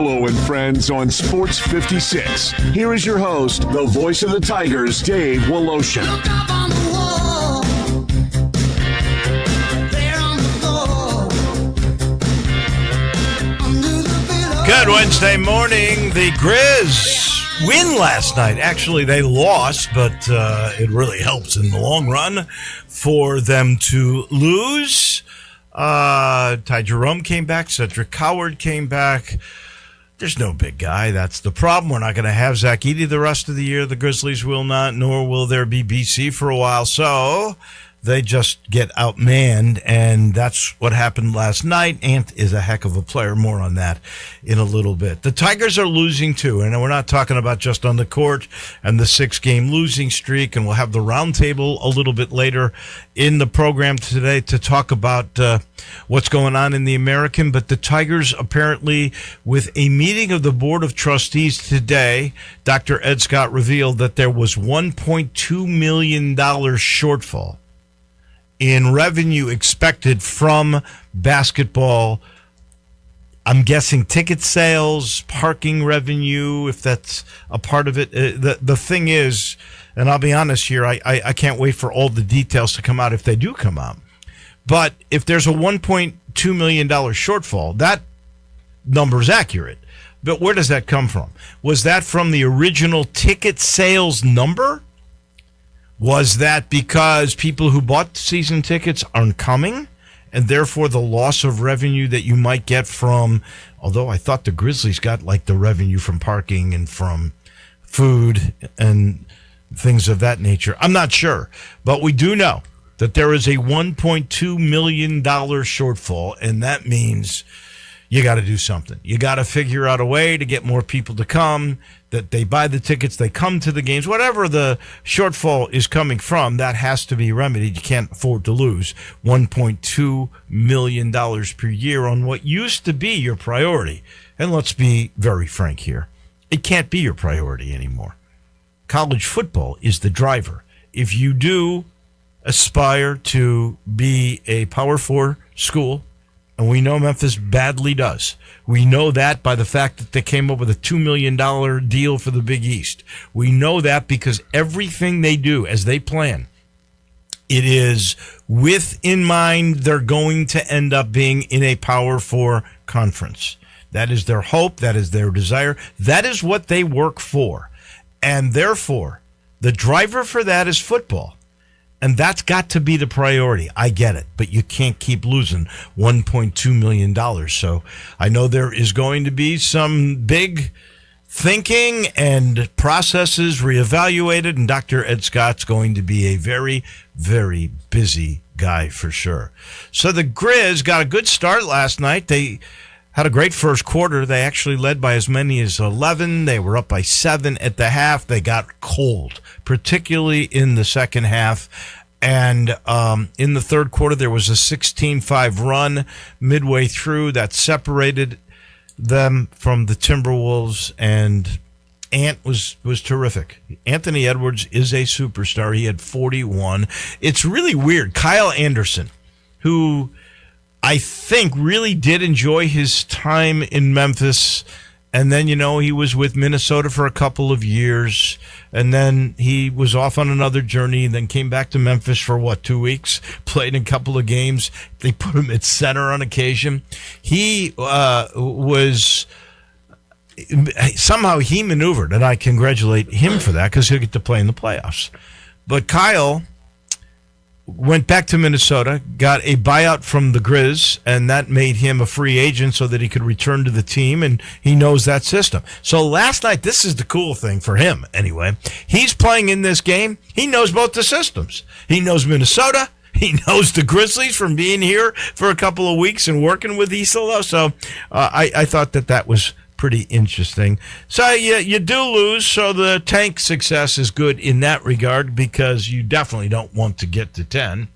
Wolo and friends on Sports 56. Here is your host, the voice of the Tigers, Dave Woloshin. Good Wednesday morning. The Grizz win last night. Actually, they lost, but it really helps in the long run for them to lose. Ty Jerome came back. Cedric Howard came back. There's no big guy. That's the problem. We're not going to have Zach Edey the rest of the year. The Grizzlies will not, nor will there be BC for a while. So they just get outmanned, and that's what happened last night. Ant is a heck of a player. More on that in a little bit. The Tigers are losing, too, and we're not talking about just on the court and the 6-game losing streak, and we'll have the roundtable a little bit later in the program today to talk about what's going on in the American. But the Tigers, apparently, with a meeting of the Board of Trustees today, Dr. Ed Scott revealed that there was $1.2 million shortfall in revenue expected from basketball. I'm guessing ticket sales, parking revenue, if that's a part of it. The thing is, and I'll be honest here, I can't wait for all the details to come out if they do come out. But if there's a $1.2 million shortfall, that number is accurate. But where does that come from? Was that from the original ticket sales number? Was that because people who bought season tickets aren't coming, and therefore the loss of revenue that you might get from, although I thought the Grizzlies got like the revenue from parking and from food and things of that nature? I'm not sure, but we do know that there is a $1.2 million shortfall, and that means you got to do something. You got to figure out a way to get more people to come, that they buy the tickets, they come to the games. Whatever the shortfall is coming from, that has to be remedied. You can't afford to lose $1.2 million per year on what used to be your priority. And let's be very frank here. It can't be your priority anymore. College football is the driver. If you do aspire to be a Power 4 school, and we know Memphis badly does. We know that by the fact that they came up with a $2 million deal for the Big East. We know that because everything they do as they plan, it is with in mind they're going to end up being in a Power 4 conference. That is their hope. That is their desire. That is what they work for. And therefore, the driver for that is football. And that's got to be the priority. I get it, but you can't keep losing $1.2 million. So I know there is going to be some big thinking and processes reevaluated, and Dr. Ed Scott's going to be a very, very busy guy for sure. So the Grizz got a good start last night. They had a great first quarter. They actually led by as many as 11. They were up by 7 at the half. They got cold, particularly in the second half. And in the third quarter, there was a 16-5 run midway through that separated them from the Timberwolves. And Ant was terrific. Anthony Edwards is a superstar. He had 41. It's really weird. Kyle Anderson, who I think really did enjoy his time in Memphis. And then, he was with Minnesota for a couple of years. And then he was off on another journey and then came back to Memphis for, 2 weeks? Played in a couple of games. They put him at center on occasion. He somehow he maneuvered, and I congratulate him for that because he'll get to play in the playoffs. But Kyle went back to Minnesota, got a buyout from the Grizz, and that made him a free agent so that he could return to the team, and he knows that system. So last night, this is the cool thing for him anyway. He's playing in this game. He knows both the systems. He knows Minnesota. He knows the Grizzlies from being here for a couple of weeks and working with Isola. So I thought that was pretty interesting. So you do lose, so the tank success is good in that regard because you definitely don't want to get to 10.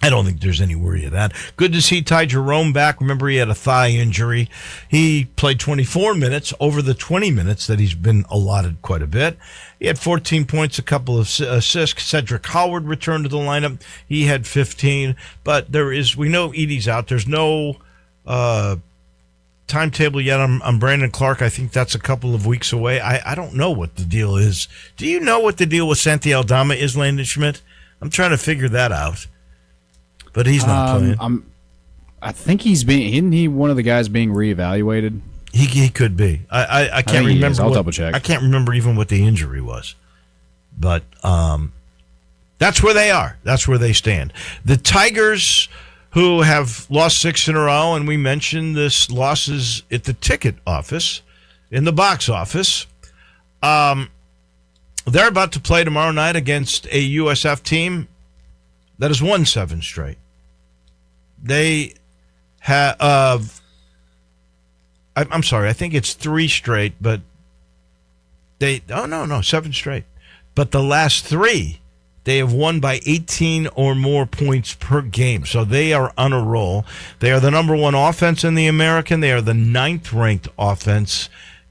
I don't think there's any worry of that. Good to see Ty Jerome back. Remember, he had a thigh injury. He played 24 minutes over the 20 minutes that he's been allotted quite a bit. He had 14 points, a couple of assists. Cedric Howard returned to the lineup. He had 15. But we know Edey's out. There's no timetable yet on Brandon Clark. I think that's a couple of weeks away. I don't know what the deal is. Do you know what the deal with Santi Aldama is, Landon Schmidt? I'm trying to figure that out. But he's not playing. I think isn't he one of the guys being reevaluated? He could be. I can't remember. I'll double check. I can't remember even what the injury was. But that's where they are. That's where they stand. The Tigers, who have lost 6 in a row, and we mentioned this losses at the ticket office, in the box office. They're about to play tomorrow night against a USF team that has won 7 straight. They have, I'm sorry, I think it's 3 straight, but 7 straight. But the last 3, they have won by 18 or more points per game. So they are on a roll. They are the number 1 offense in the American. They are the 9th ranked offense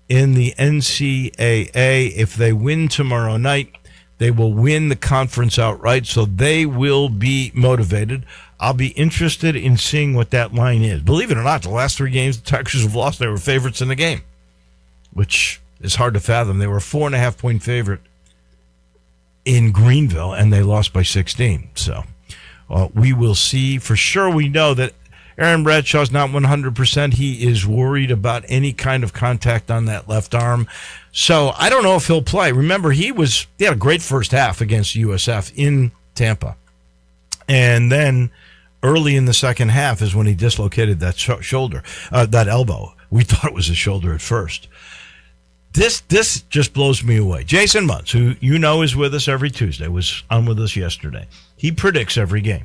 in the NCAA. If they win tomorrow night, they will win the conference outright. So they will be motivated. I'll be interested in seeing what that line is. Believe it or not, the last 3 games the Tigers have lost, they were favorites in the game, which is hard to fathom. They were a 4.5-point favorite in Greenville, and they lost by 16. So we will see. For sure, we know that Aaron Bradshaw's not 100%. He is worried about any kind of contact on that left arm. So I don't know if he'll play. Remember, he had a great first half against USF in Tampa. And then early in the second half is when he dislocated that shoulder, that elbow. We thought it was a shoulder at first. This just blows me away. Jason Muntz, who you know is with us every Tuesday, was on with us yesterday. He predicts every game.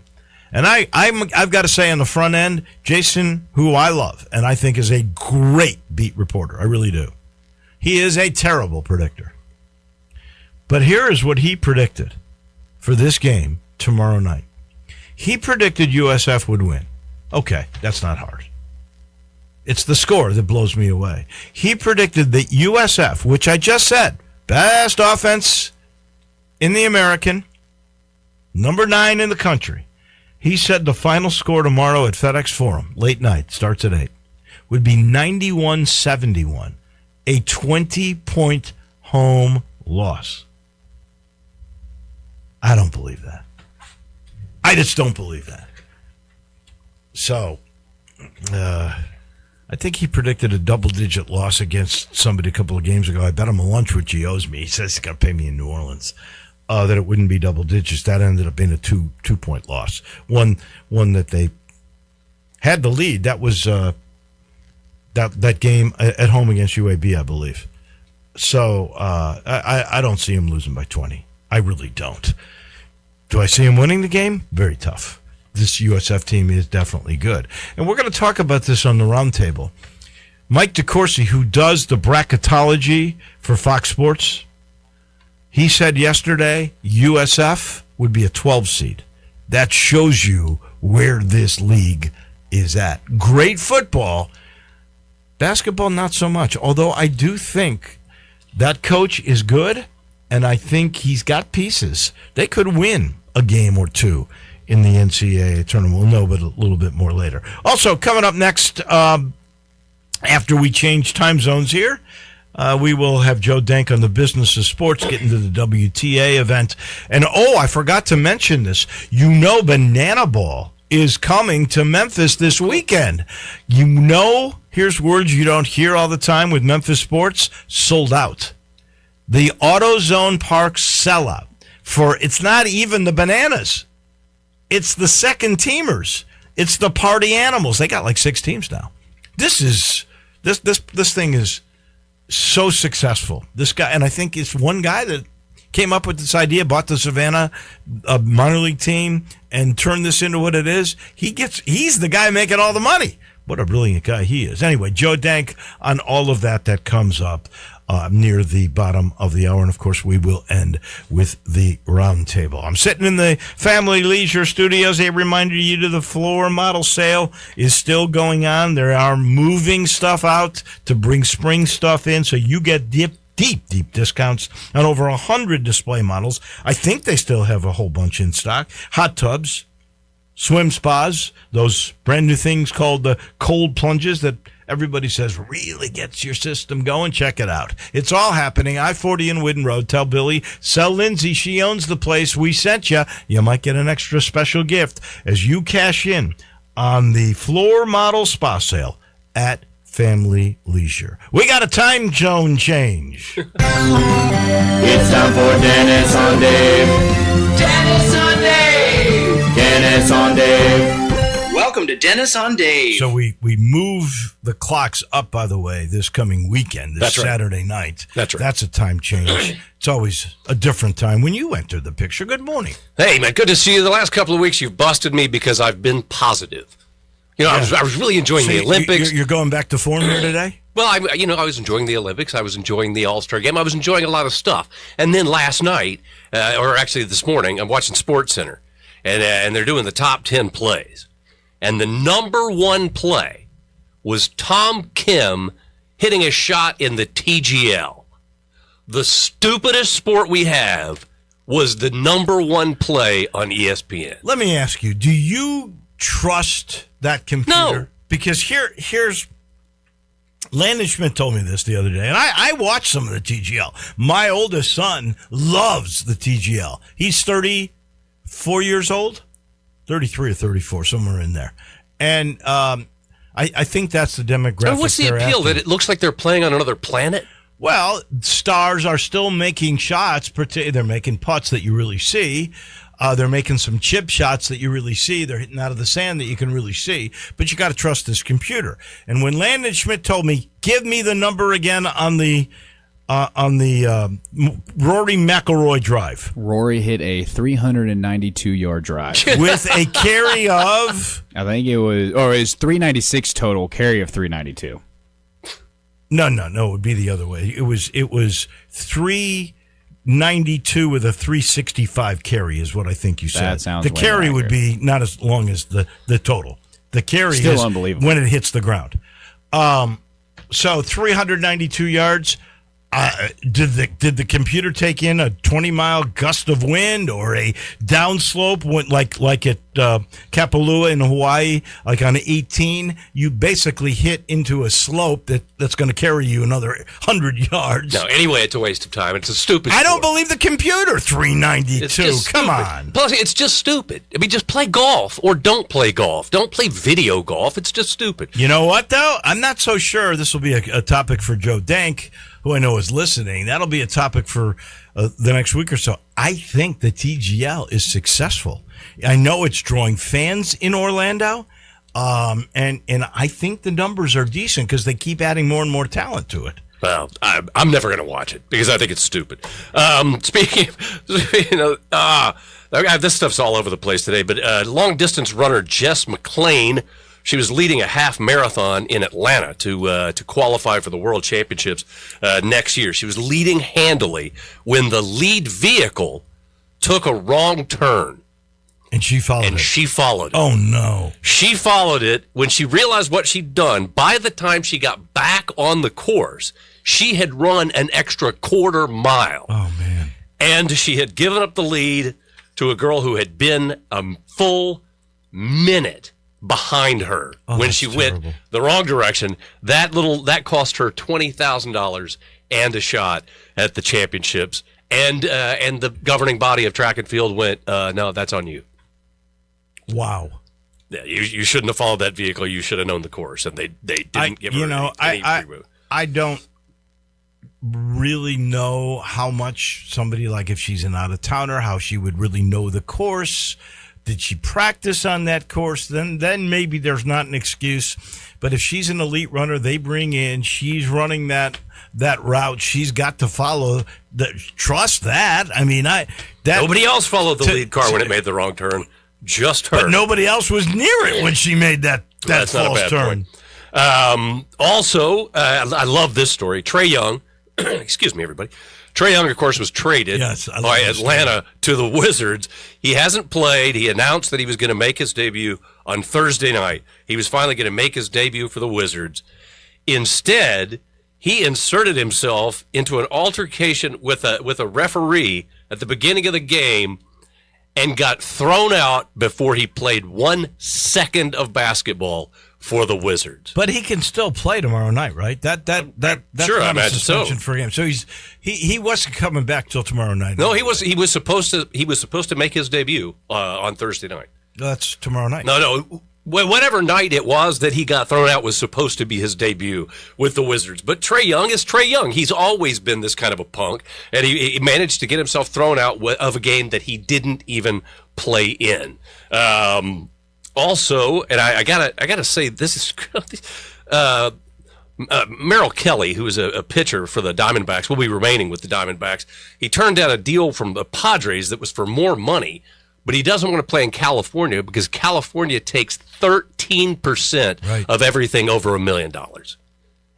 And I've got to say on the front end, Jason, who I love and I think is a great beat reporter, I really do. He is a terrible predictor. But here is what he predicted for this game tomorrow night. He predicted USF would win. Okay, that's not hard. It's the score that blows me away. He predicted that USF, which I just said, best offense in the American, number 9 in the country. He said the final score tomorrow at FedEx Forum, late night, starts at 8, would be 91-71, a 20-point home loss. I don't believe that. I just don't believe that. So, I think he predicted a double-digit loss against somebody a couple of games ago. I bet him a lunch, which he owes me. He says he's got to pay me in New Orleans. That it wouldn't be double digits. That ended up being a two-point loss. One that they had the lead. That was that game at home against UAB, I believe. So I don't see him losing by 20. I really don't. Do I see him winning the game? Very tough. This USF team is definitely good. And we're going to talk about this on the roundtable. Mike DeCourcy, who does the bracketology for Fox Sports, he said yesterday USF would be a 12 seed. That shows you where this league is at. Great football. Basketball, not so much. Although I do think that coach is good, and I think he's got pieces. They could win a game or two in the NCAA tournament. We'll know but a little bit more later. Also, coming up next, after we change time zones here, we will have Joe Dank on the business of sports, getting to the WTA event. And, I forgot to mention this. You know Banana Ball is coming to Memphis this weekend. You know, here's words you don't hear all the time with Memphis sports, sold out. The AutoZone Park sellout for, it's not even the Bananas. It's the second teamers. It's the party animals. They got like 6 teams now. This thing is so successful. This guy, and I think it's one guy that came up with this idea, bought the Savannah minor league team, and turned this into what it is. He's the guy making all the money. What a brilliant guy he is. Anyway, Joe Dank on all of that comes up near the bottom of the hour. And, of course, we will end with the roundtable. I'm sitting in the Family Leisure Studios. A reminder to you to the floor model sale is still going on. They are moving stuff out to bring spring stuff in, so you get deep discounts on over 100 display models. I think they still have a whole bunch in stock. Hot tubs, swim spas, those brand new things called the cold plunges that everybody says really gets your system going. Check it out. It's all happening. I-40 and Whidden Road. Tell Billy, sell Lindsay. She owns the place. We sent you. You might get an extra special gift as you cash in on the floor model spa sale at Family Leisure. We got a time zone change. It's time for Dennis on Dave. Dennis on Dave. Dennis on Dave. Welcome to Dennis on Dave. So we move the clocks up, by the way, this coming weekend, this Saturday night. That's right. That's a time change. It's always a different time when you enter the picture. Good morning. Hey, man, good to see you. The last couple of weeks, you've busted me because I've been positive. You know, I was really enjoying the Olympics. You're going back to form here today? Well, I was enjoying the Olympics. I was enjoying the All-Star game. I was enjoying a lot of stuff. And then last night, or actually this morning, I'm watching SportsCenter, and they're doing the top 10 plays. And the number one play was Tom Kim hitting a shot in the TGL. The stupidest sport we have was the number one play on ESPN. Let me ask you, do you trust that computer? No. Because here's Landon Schmidt told me this the other day, and I watched some of the TGL. My oldest son loves the TGL. He's 34 years old, 33 or 34, somewhere in there. And I think that's the demographic. What's the appeal? After. That it looks like they're playing on another planet? Well, stars are still making shots. They're making putts that you really see. They're making some chip shots that you really see. They're hitting out of the sand that you can really see. But you got to trust this computer. And when Landon Schmidt told me, give me the number again on the Rory McIlroy drive. Rory hit a 392-yard drive. With a carry of? I think it was 396 total, carry of 392. No, it would be the other way. It was 392 with a 365 carry is what I think you said. That sounds the carry more would be not as long as the total. The carry Still is unbelievable when it hits the ground. So 392 yards. Did the computer take in a 20-mile gust of wind or a downslope like at Kapalua in Hawaii, like on 18? You basically hit into a slope that's going to carry you another 100 yards. No, anyway, it's a waste of time. It's a stupid I don't sport. believe the computer. 392. It's just Come stupid. on. Plus, it's just stupid. I mean, just play golf or don't play golf. Don't play video golf. It's just stupid. You know what, though? I'm not so sure this will be a topic for Joe Dank, who I know is listening. That'll be a topic for the next week or so. I think the TGL is successful. I know it's drawing fans in Orlando, and I think the numbers are decent because they keep adding more and more talent to it. Well, I'm never going to watch it because I think it's stupid. Speaking of, this stuff's all over the place today, but long-distance runner Jess McLean, she was leading a half marathon in Atlanta to qualify for the World Championships next year. She was leading handily when the lead vehicle took a wrong turn. And she followed it. Oh, no. She followed it. When she realized what she'd done, by the time she got back on the course, she had run an extra quarter mile. Oh, man. And she had given up the lead to a girl who had been a full minute behind her when she went the wrong direction. That cost her $20,000 and a shot at the championships. And the governing body of track and field went, no, that's on you. Wow. Yeah, you shouldn't have followed that vehicle. You should have known the course, and they didn't give her any free. I don't really know how much somebody, like if she's an out-of-towner, how she would really know the course. Did she practice on that course? Then maybe there's not an excuse. But if she's an elite runner, they bring in, she's running that route. She's got to follow. Trust that. I mean, nobody else followed the lead car when it made the wrong turn. Just her. But nobody else was near it when she made that false turn. Also, I love this story. Trae Young, excuse me, everybody. Trae Young, of course, was traded by Atlanta to the Wizards. He hasn't played. He announced that he was going to make his debut on Thursday night. He was finally going to make his debut for the Wizards. Instead, he inserted himself into an altercation with a referee at the beginning of the game and got thrown out before he played 1 second of basketball for the Wizards. But he can still play tomorrow night, right? That's Sure, I not a imagine suspension so. for him. So he wasn't coming back till tomorrow night. No, he was supposed to make his debut on Thursday night. That's tomorrow night. No, whatever night it was that he got thrown out was supposed to be his debut with the Wizards. But Trae Young is Trae Young. He's always been this kind of a punk, and he managed to get himself thrown out of a game that he didn't even play in. Also, and I gotta say, this is Merrill Kelly, who is a pitcher for the Diamondbacks, will be remaining with the Diamondbacks. He turned down a deal from the Padres that was for more money, but he doesn't want to play in California because California takes 13% of everything over $1 million.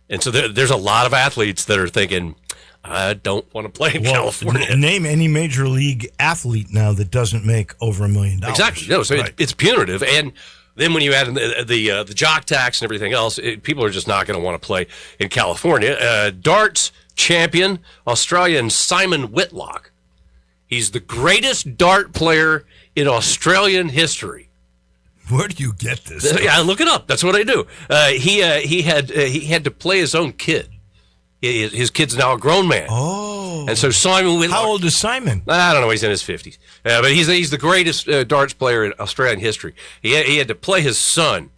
And so there's a lot of athletes that are thinking, I don't want to play in California. Name any major league athlete now that doesn't make over $1 million. Exactly. No, so it's punitive. And then when you add in the jock tax and everything else, people are just not going to want to play in California. Darts champion, Australian Simon Whitlock. He's the greatest dart player in Australian history. Where do you get this? Yeah, look it up. That's what I do. He had to play his own kid. His kid's now a grown man. Oh. And so Simon Whitlock. How old is Simon? I don't know. He's in his 50s. But he's the greatest darts player in Australian history. He had to play his son.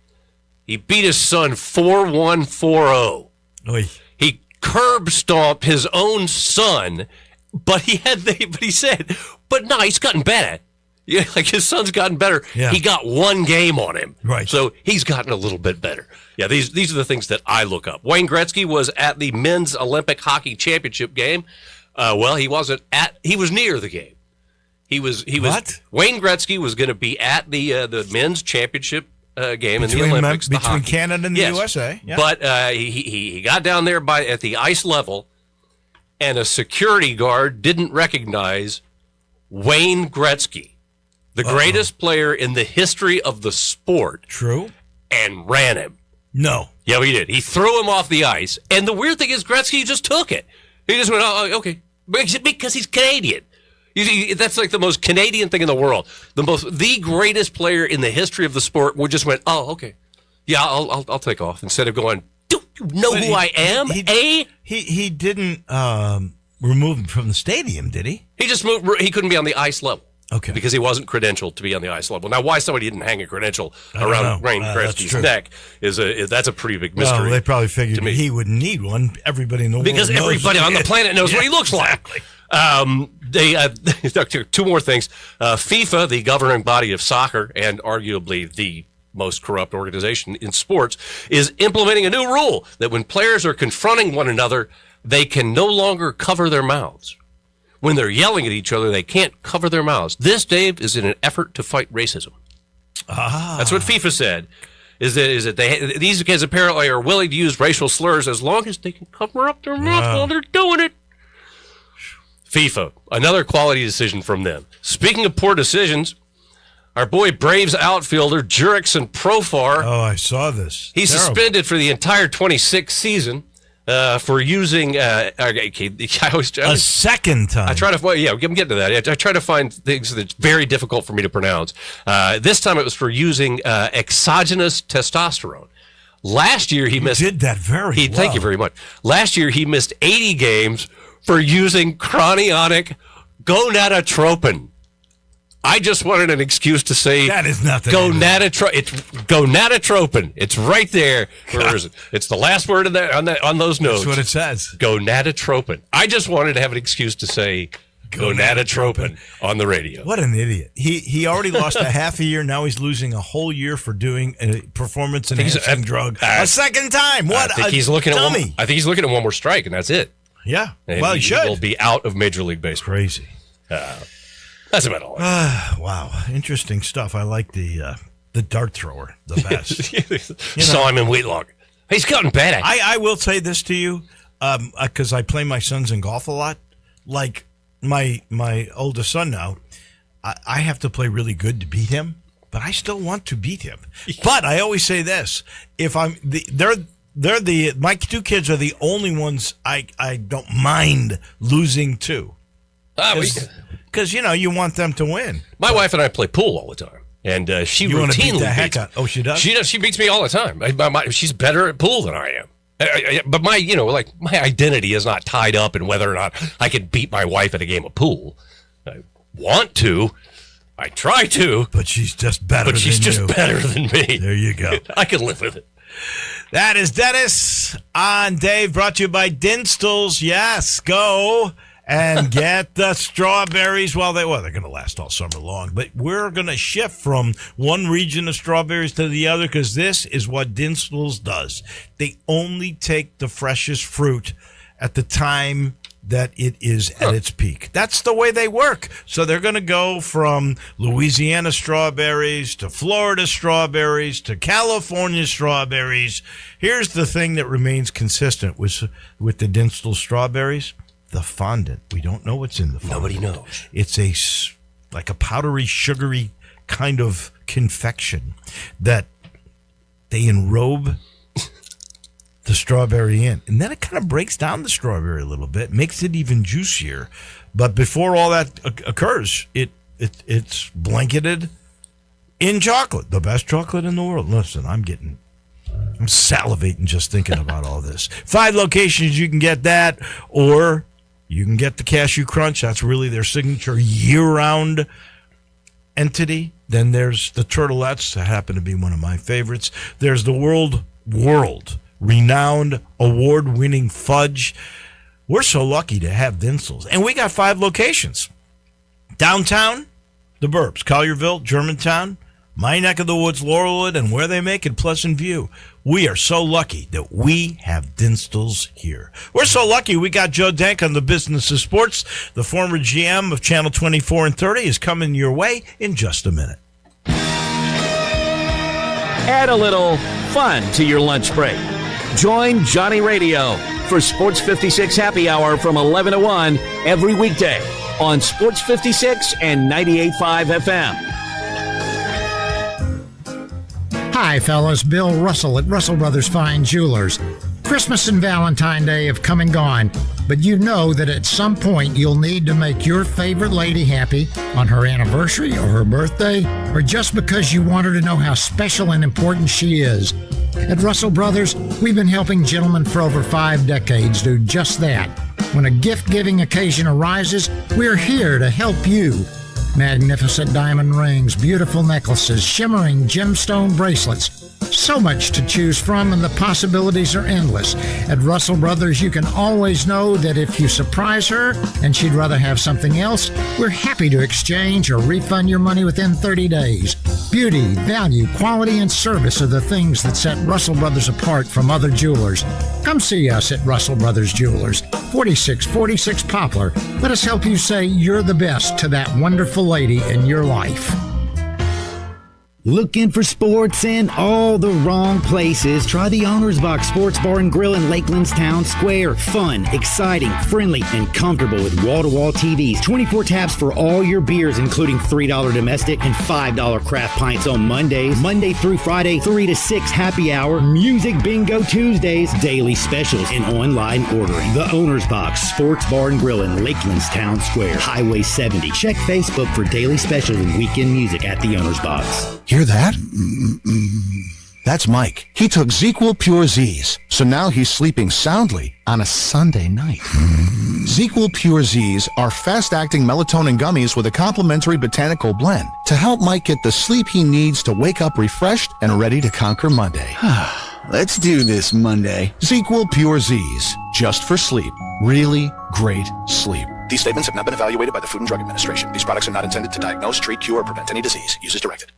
He beat his son 4-1, 4-0. Oy. He curb stomped his own son, but he said, but no, he's gotten better. Yeah, like his son's gotten better. Yeah. He got one game on him. Right. So he's gotten a little bit better. Yeah, these are the things that I look up. Wayne Gretzky was at the men's Olympic hockey championship game. He wasn't at. He was near the game. He was. What? Wayne Gretzky was going to be at the men's championship game in the Olympics. Between Canada and the USA. Yeah. But he got down there at the ice level, and a security guard didn't recognize Wayne Gretzky, the greatest player in the history of the sport. True. And ran him. No. Yeah, he did. He threw him off the ice. And the weird thing is Gretzky just took it. He just went, oh, okay. Because he's Canadian. That's like the most Canadian thing in the world. The greatest player in the history of the sport would just went, oh, okay. Yeah, I'll take off. Instead of going, do you know who I am? He didn't remove him from the stadium, did he? He just moved. He couldn't be on the ice level. Okay. Because he wasn't credentialed to be on the ice level. Now, why somebody didn't hang a credential around Wayne Gretzky's neck that's a pretty big mystery. Well, they probably figured he wouldn't need one. Everybody in the world because knows everybody on the planet knows what he looks like. Two more things. FIFA, the governing body of soccer and arguably the most corrupt organization in sports, is implementing a new rule that when players are confronting one another, they can no longer cover their mouths. When they're yelling at each other, they can't cover their mouths. This, Dave, is in an effort to fight racism. That's what FIFA said. Is that these kids apparently are willing to use racial slurs as long as they can cover up their mouth while they're doing it. FIFA, another quality decision from them. Speaking of poor decisions, our boy Braves outfielder Jurickson Profar. Oh, I saw this. He's suspended for the entire 26th season. For using a second time. I'm getting to that. I try to find things that's very difficult for me to pronounce. This time it was for using exogenous testosterone. Last year he missed. Did that very well. Thank you very much. Last year he missed 80 games for using chronionic gonadotropin. I just wanted an excuse to say that is nothing. It's gonadotropin. It's right there. Where is it? It's the last word on those notes. That's what it says. Gonadotropin. I just wanted to have an excuse to say gonadotropin on the radio. What an idiot. He already lost a half a year. Now he's losing a whole year for doing a performance enhancing drug a second time. What I think he's looking dummy. I think he's looking at one more strike, and that's it. Yeah. And he should. He'll be out of Major League Baseball. Crazy. That's about all. Wow, interesting stuff. I like the dart thrower the best. Simon Whitlock. He's gotten better. I will say this to you, because I play my sons in golf a lot. Like my oldest son now, I have to play really good to beat him, but I still want to beat him. But I always say this: if my two kids are the only ones I don't mind losing to. Because, you want them to win. My wife and I play pool all the time. And she You want to beat routinely the heck beats. out? Oh, she does? She does. She beats me all the time. She's better at pool than I am. But my identity is not tied up in whether or not I can beat my wife at a game of pool. I want to. I try to. But she's just better But she's than just you. better than me. There you go. I can live with it. That is Dennis on Dave, brought to you by Dinstall's. Yes, go and get the strawberries while they're going to last all summer long. But we're going to shift from one region of strawberries to the other because this is what Dinstall's does. They only take the freshest fruit at the time that it is at its peak. That's the way they work. So they're going to go from Louisiana strawberries to Florida strawberries to California strawberries. Here's the thing that remains consistent with the Dinstall strawberries. The fondant. We don't know what's in the fondant. Nobody knows. It's like a powdery, sugary kind of confection that they enrobe the strawberry in. And then it kind of breaks down the strawberry a little bit, makes it even juicier. But before all that occurs, it's blanketed in chocolate, the best chocolate in the world. Listen, I'm salivating just thinking about all this. 5 locations you can get that, or you can get the Cashew Crunch. That's really their signature year-round entity. Then there's the Turtlettes, that happen to be one of my favorites. There's the world-renowned, award-winning fudge. We're so lucky to have Dinstall's. And we got 5 locations. Downtown, the Burbs, Collierville, Germantown, my neck of the woods, Laurelwood, and where they make it, Pleasant View. We are so lucky that we have Dinstall's here. We're so lucky we got Joe Dank on the Business of Sports. The former GM of Channel 24 and 30 is coming your way in just a minute. Add a little fun to your lunch break. Join Johnny Radio for Sports 56 Happy Hour from 11 to 1 every weekday on Sports 56 and 98.5 FM. Hi, fellas. Bill Russell at Russell Brothers Fine Jewelers. Christmas and Valentine's Day have come and gone, but you know that at some point you'll need to make your favorite lady happy on her anniversary or her birthday, or just because you want her to know how special and important she is. At Russell Brothers, we've been helping gentlemen for over 5 decades do just that. When a gift-giving occasion arises, we're here to help you. Magnificent diamond rings, beautiful necklaces, shimmering gemstone bracelets. So much to choose from, and the possibilities are endless. At Russell Brothers, you can always know that if you surprise her and she'd rather have something else, we're happy to exchange or refund your money within 30 days. Beauty, value, quality, and service are the things that set Russell Brothers apart from other jewelers. Come see us at Russell Brothers Jewelers, 4646 Poplar. Let us help you say you're the best to that wonderful lady in your life. Looking for sports in all the wrong places? Try the Owner's Box Sports Bar and Grill in Lakeland's Town Square. Fun, exciting, friendly, and comfortable with wall-to-wall TVs. 24 taps for all your beers, including $3 domestic and $5 craft pints on Mondays. Monday through Friday, 3 to 6 happy hour. Music bingo Tuesdays. Daily specials and online ordering. The Owner's Box Sports Bar and Grill in Lakeland's Town Square. Highway 70. Check Facebook for daily specials and weekend music at the Owner's Box. Hear that? That's Mike. He took ZQL Pure Z's, so now he's sleeping soundly on a Sunday night. ZQL Pure Z's are fast-acting melatonin gummies with a complementary botanical blend to help Mike get the sleep he needs to wake up refreshed and ready to conquer Monday. Let's do this Monday. ZQL Pure Z's, just for sleep. Really great sleep. These statements have not been evaluated by the Food and Drug Administration. These products are not intended to diagnose, treat, cure, or prevent any disease. Use as directed.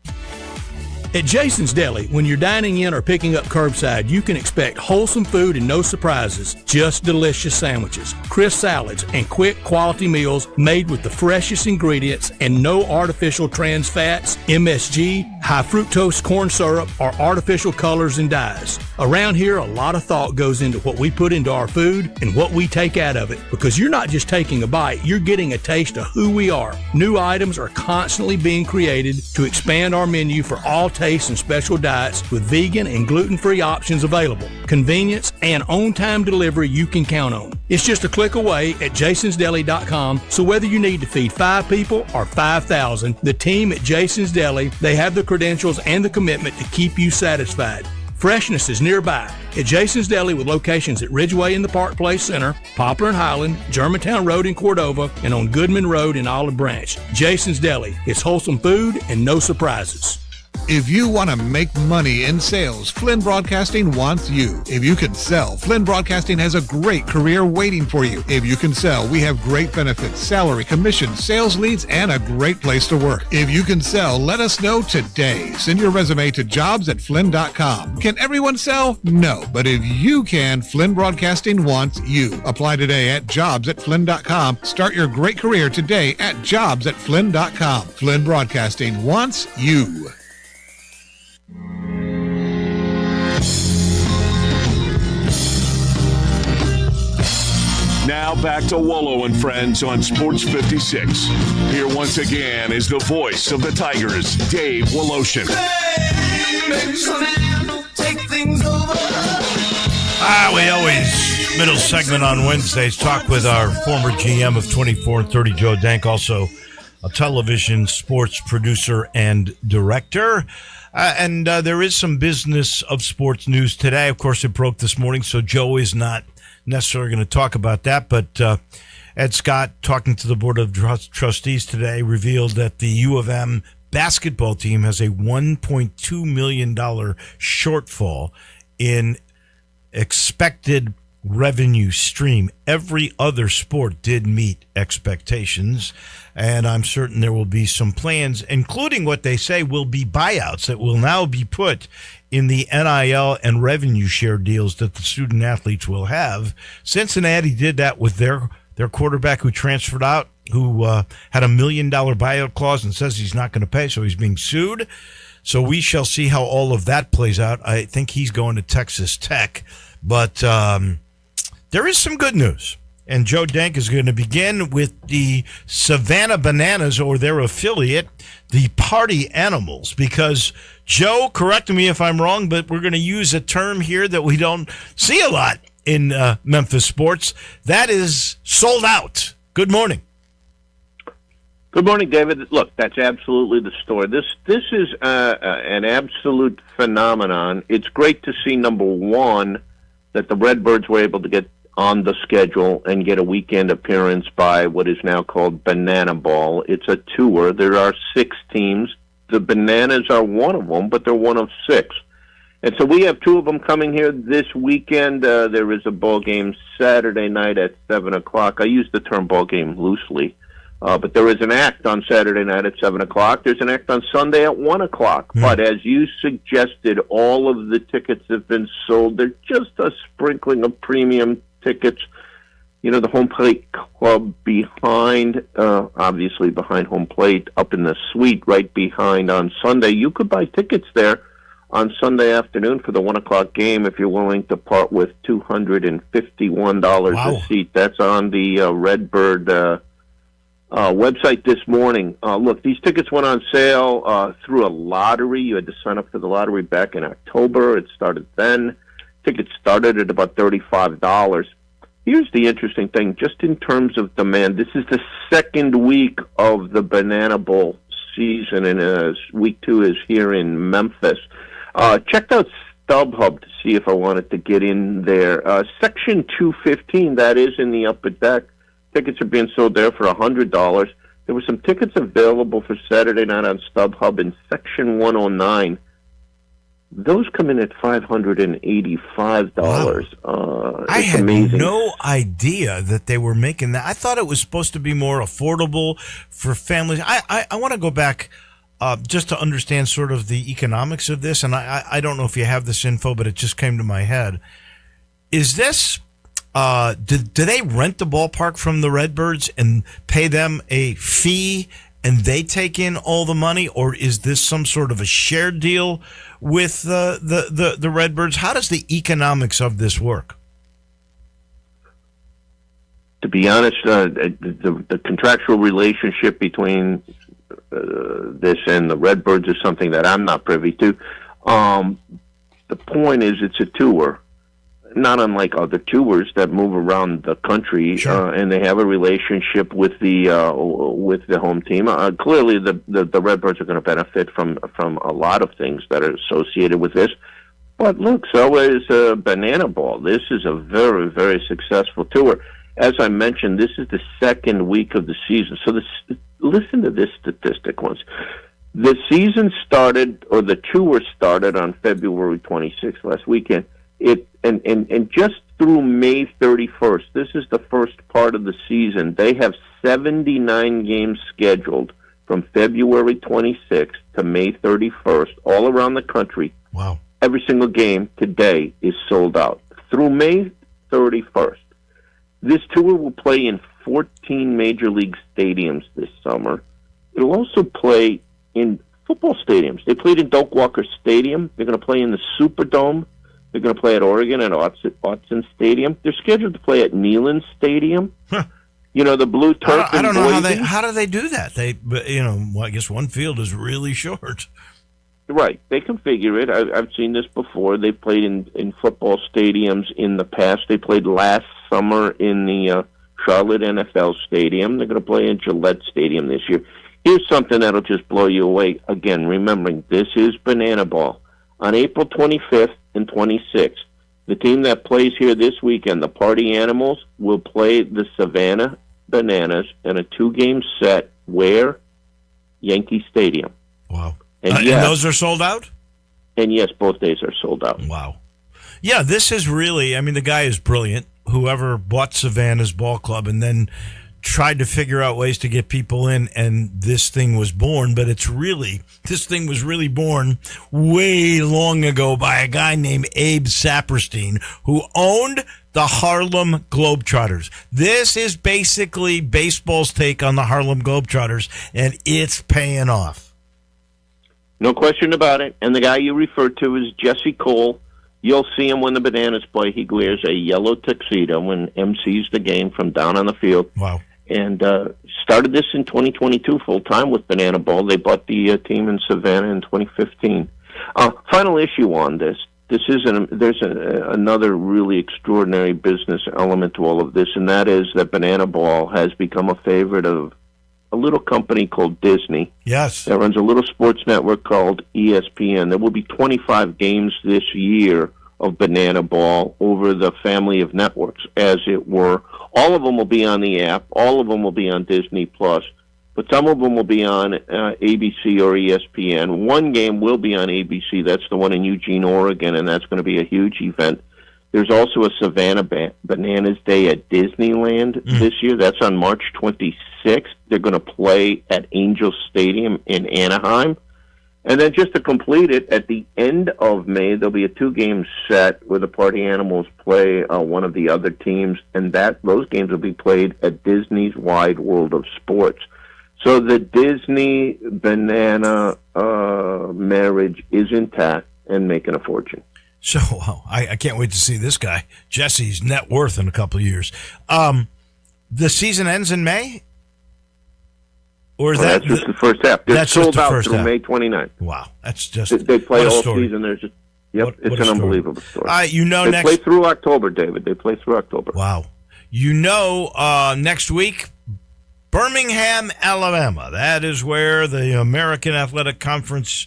At Jason's Deli, when you're dining in or picking up curbside, you can expect wholesome food and no surprises, just delicious sandwiches, crisp salads, and quick quality meals made with the freshest ingredients and no artificial trans fats, MSG, high fructose corn syrup, or artificial colors and dyes. Around here, a lot of thought goes into what we put into our food and what we take out of it, because you're not just taking a bite, you're getting a taste of who we are. New items are constantly being created to expand our menu for all tastes and special diets with vegan and gluten-free options available. Convenience and on-time delivery you can count on. It's just a click away at jasonsdeli.com, so whether you need to feed 5 people or 5,000, the team at Jason's Deli, they have the credentials and the commitment to keep you satisfied. Freshness is nearby at Jason's Deli with locations at Ridgeway in the Park Place Center, Poplar and Highland, Germantown Road in Cordova, and on Goodman Road in Olive Branch. Jason's Deli. It's wholesome food and no surprises. If you want to make money in sales, Flynn Broadcasting wants you. If you can sell, Flynn Broadcasting has a great career waiting for you. If you can sell, we have great benefits, salary, commission, sales leads, and a great place to work. If you can sell, let us know today. Send your resume to jobs@flynn.com. Can everyone sell? No. But if you can, Flynn Broadcasting wants you. Apply today at jobs@flynn.com. Start your great career today at jobs@flynn.com. Flynn Broadcasting wants you. Now back to Wolo and Friends on Sports 56. Here once again is the voice of the Tigers, Dave Woloshin. We always, middle segment on Wednesdays, talk with our former GM of 24 and 30, Joe Dank, also a television sports producer and director. And there is some business of sports news today. Of course, it broke this morning, so Joe is not necessarily going to talk about that. But Ed Scott, talking to the Board of Trustees today, revealed that the U of M basketball team has a $1.2 million shortfall in expected revenue stream. Every other sport did meet expectations, and I'm certain there will be some plans, including what they say will be buyouts that will now be put in the NIL and revenue share deals that the student athletes will have. Cincinnati did that with their quarterback who transferred out, who had $1 million buyout clause and says he's not going to pay, so he's being sued. So we shall see how all of that plays out. I think he's going to Texas Tech, but there is some good news. And Joe Dank is going to begin with the Savannah Bananas, or their affiliate, the Party Animals, because Joe, correct me if I'm wrong, but we're going to use a term here that we don't see a lot in Memphis sports. That is sold out. Good morning. Good morning, David. Look, that's absolutely the story. This is an absolute phenomenon. It's great to see, number one, that the Redbirds were able to get on the schedule and get a weekend appearance by what is now called Banana Ball. It's a tour. There are 6 teams. The Bananas are one of them, but they're one of 6. And so we have 2 of them coming here this weekend. There is a ball game Saturday night at 7 o'clock. I use the term ball game loosely. But there is an act on Saturday night at 7 o'clock. There's an act on Sunday at 1 o'clock. But as you suggested, all of the tickets have been sold. They're just a sprinkling of premium tickets. You know, the Home Plate Club behind, obviously behind Home Plate, up in the suite right behind on Sunday. You could buy tickets there on Sunday afternoon for the 1 o'clock game if you're willing to part with $251 a seat. That's on the Redbird website this morning. Look, these tickets went on sale through a lottery. You had to sign up for the lottery back in October. It started then. Tickets started at about $35. Here's the interesting thing, just in terms of demand. This is the second week of the Banana Bowl season, and week 2 is here in Memphis. Checked out StubHub to see if I wanted to get in there. Section 215, that is in the upper deck. Tickets are being sold there for $100. There were some tickets available for Saturday night on StubHub in Section 109. Those come in at $585. Wow. I had amazing. No idea that they were making that. I thought it was supposed to be more affordable for families. I want to go back just to understand sort of the economics of this, and I don't know if you have this info, but it just came to my head. Is this... do they rent the ballpark from the Redbirds and pay them a fee and they take in all the money, or is this some sort of a shared deal with the Redbirds? How does the economics of this work? To be honest, the contractual relationship between this and the Redbirds is something that I'm not privy to. The point is, it's a tour, not unlike other tours that move around the country, and they have a relationship with the home team. Clearly, the Redbirds are going to benefit from a lot of things that are associated with this. But look, so is Banana Ball. This is a very, very successful tour. As I mentioned, this is the second week of the season. So listen to this statistic once. The season started, or the tour started on February 26th, last weekend. And just through May 31st, this is the first part of the season, they have 79 games scheduled from February 26th to May 31st, all around the country. Wow. Every single game today is sold out. Through May 31st. This tour will play in 14 major league stadiums this summer. It'll also play in football stadiums. They played in Doak Walker Stadium. They're going to play in the Superdome. They're going to play at Oregon at Autzen Stadium. They're scheduled to play at Neyland Stadium. Huh. You know, the Blue Turf. I don't know how do they do that. I guess one field is really short. Right. They configure it. I've seen this before. They've played in football stadiums in the past. They played last summer in the Charlotte NFL Stadium. They're going to play in Gillette Stadium this year. Here's something that'll just blow you away. Again, remembering, this is Banana Ball. On April 25th and 26th, the team that plays here this weekend, the Party Animals, will play the Savannah Bananas in a 2-game set where? Yankee Stadium. Wow. And those are sold out? And yes, both days are sold out. Wow. Yeah, this is really, the guy is brilliant. Whoever bought Savannah's ball club and then tried to figure out ways to get people in, and this thing was born. But this thing was really born way long ago by a guy named Abe Saperstein, who owned the Harlem Globetrotters. This is basically baseball's take on the Harlem Globetrotters, and it's paying off. No question about it. And the guy you referred to is Jesse Cole. You'll see him when the Bananas play. He wears a yellow tuxedo and MCs the game from down on the field. Wow. And started this in 2022 full-time with Banana Ball. They bought the team in Savannah in 2015. Final issue on this. There's another really extraordinary business element to all of this, and that is that Banana Ball has become a favorite of a little company called Disney. Yes. That runs a little sports network called ESPN. There will be 25 games this year of Banana Ball over the family of networks, as it were. All of them will be on the app. All of them will be on Disney Plus. But some of them will be on ABC or ESPN. One game will be on ABC. That's the one in Eugene, Oregon, and that's going to be a huge event. There's also a Savannah Bananas Day at Disneyland this year. That's on March 26th. They're going to play at Angel Stadium in Anaheim. And then just to complete it, at the end of May, there'll be a 2-game set where the Party Animals play one of the other teams, and those games will be played at Disney's Wide World of Sports. So the Disney Banana marriage is intact and making a fortune. So I can't wait to see this guy, Jesse's net worth in a couple of years. The season ends in May? Or is that's just the first half. They're sold out through half. May 29th. Wow, that's just they play all story. season. There's just it's an unbelievable story. They play through October, David. They play through October. Wow, next week, Birmingham, Alabama. That is where the American Athletic Conference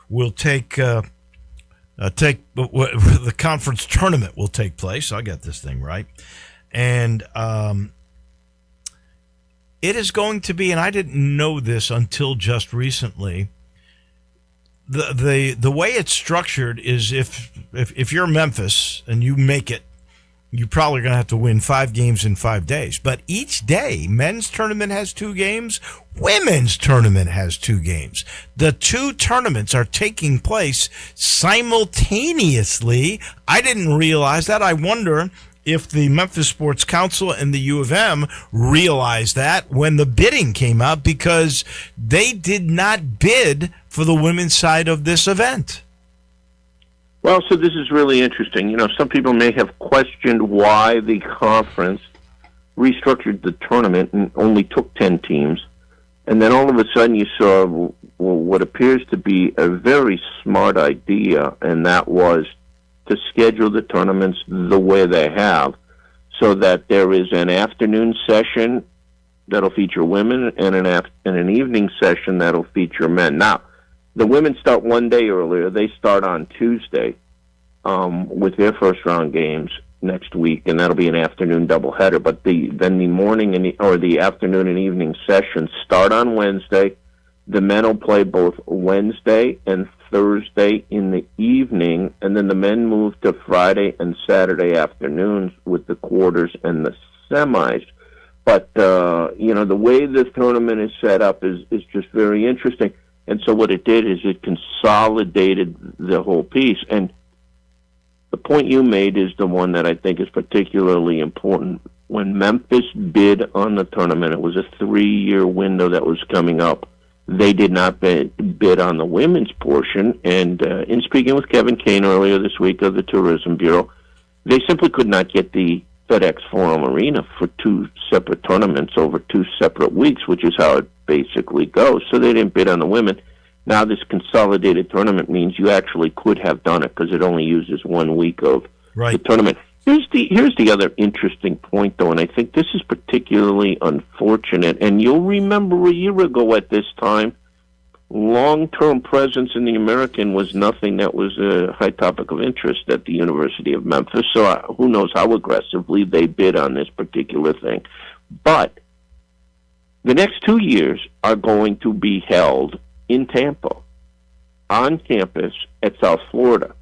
will take the conference tournament will take place. I got this thing right, and it is going to be, and I didn't know this until just recently. The way it's structured is if you're Memphis and you make it, you're probably going to have to win 5 games in 5 days. But each day, men's tournament has 2 games, women's tournament has 2 games. The 2 tournaments are taking place simultaneously. I didn't realize that. I wonder if the Memphis Sports Council and the U of M realized that when the bidding came out, because they did not bid for the women's side of this event. Well, so this is really interesting. Some people may have questioned why the conference restructured the tournament and only took 10 teams. And then all of a sudden you saw what appears to be a very smart idea, and that was to schedule the tournaments the way they have, so that there is an afternoon session that'll feature women and an evening session that'll feature men. Now, the women start one day earlier. They start on Tuesday with their first-round games next week, and that'll be an afternoon doubleheader. But then the morning or the afternoon and evening sessions start on Wednesday. The men will play both Wednesday and Thursday in the evening, and then the men move to Friday and Saturday afternoons with the quarters and the semis. But the way this tournament is set up is just very interesting. And so what it did is it consolidated the whole piece. And the point you made is the one that I think is particularly important. When Memphis bid on the tournament, it was a 3-year window that was coming up. They did not bid on the women's portion. And in speaking with Kevin Kane earlier this week of the Tourism Bureau, they simply could not get the FedEx Forum Arena for 2 separate tournaments over 2 separate weeks, which is how it basically goes. So they didn't bid on the women. Now this consolidated tournament means you actually could have done it because it only uses 1 week of the tournament. Here's the other interesting point, though, and I think this is particularly unfortunate. And you'll remember a year ago at this time, long-term presence in the American was nothing that was a high topic of interest at the University of Memphis. So who knows how aggressively they bid on this particular thing. But the next 2 years are going to be held in Tampa, on campus at South Florida.